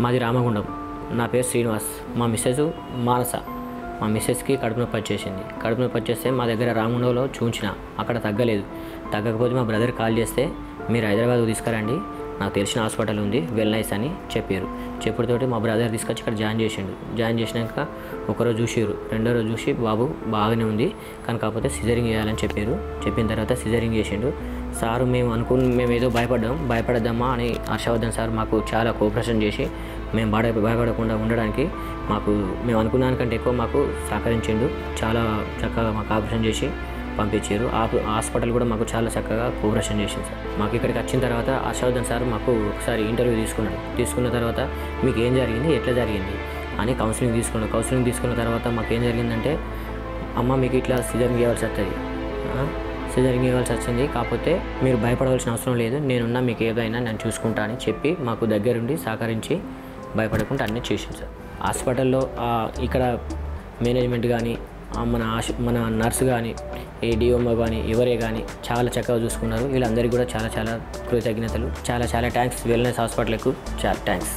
మాది రామగుండం. నా పేరు శ్రీనివాస్. మా మిస్సెస్ మానస. మా మిస్సెస్కి కడుపు నొప్పి వచ్చేసింది. కడుపు నొప్పి వచ్చేస్తే మా దగ్గర రామగుండంలో చూంచిన, అక్కడ తగ్గలేదు. తగ్గకపోతే మా బ్రదర్ కాల్ చేస్తే మీరు హైదరాబాద్ తీసుకురండి, నాకు తెలిసిన హాస్పిటల్ ఉంది వెల్నైస్ అని చెప్పారు. చెప్పుడుతోటి మా బ్రదర్ తీసుకొచ్చి ఇక్కడ జాయిన్ చేసిండు. జాయిన్ చేసినాక ఒకరోజు చూసిరు, రెండో రోజు చూసి బాబు బాగానే ఉంది కానీ కాకపోతే సిజరింగ్ చేయాలని చెప్పారు. చెప్పిన తర్వాత సిజరింగ్ చేసిండు. సారు మేము ఏదో భయపడద్దామా అని హర్షవర్ధన్ సార్ మాకు చాలా కోఆపరేషన్ చేసి మేము భయపడకుండా ఉండడానికి మేము అనుకున్న దానికంటే ఎక్కువ మాకు సహకరించిండు. చాలా చక్కగా మాకు ఆపరేషన్ చేసి పంపించారు. హాస్పిటల్ కూడా మాకు చాలా చక్కగా కోఆపరేషన్ చేసింది సార్. మాకు ఇక్కడికి వచ్చిన తర్వాత హర్షవర్ధన్ సార్ మాకు ఒకసారి ఇంటర్వ్యూ తీసుకున్న తర్వాత మీకు ఏం జరిగింది, ఎట్లా జరిగింది అని కౌన్సిలింగ్ తీసుకున్న తర్వాత మాకు ఏం జరిగిందంటే, అమ్మ మీకు ఇట్లా సిజరింగ్ చేయాల్సి వచ్చింది, కాకపోతే మీరు భయపడవలసిన అవసరం లేదు, నేనున్నా, మీకు ఏదైనా నేను చూసుకుంటా అని చెప్పి మాకు దగ్గరుండి సహకరించి భయపడకుండా అన్నీ చేసింది సార్. హాస్పిటల్లో ఇక్కడ మేనేజ్మెంట్ కానీ మన నర్సు కానీ ఏ డిఓమో కానీ ఎవరే కానీ చాలా చక్కగా చూసుకున్నారు. వీళ్ళందరికీ కూడా చాలా చాలా కృతజ్ఞతలు. చాలా థ్యాంక్స్ వెల్నెస్ హాస్పిటల్కు. చాలా థ్యాంక్స్.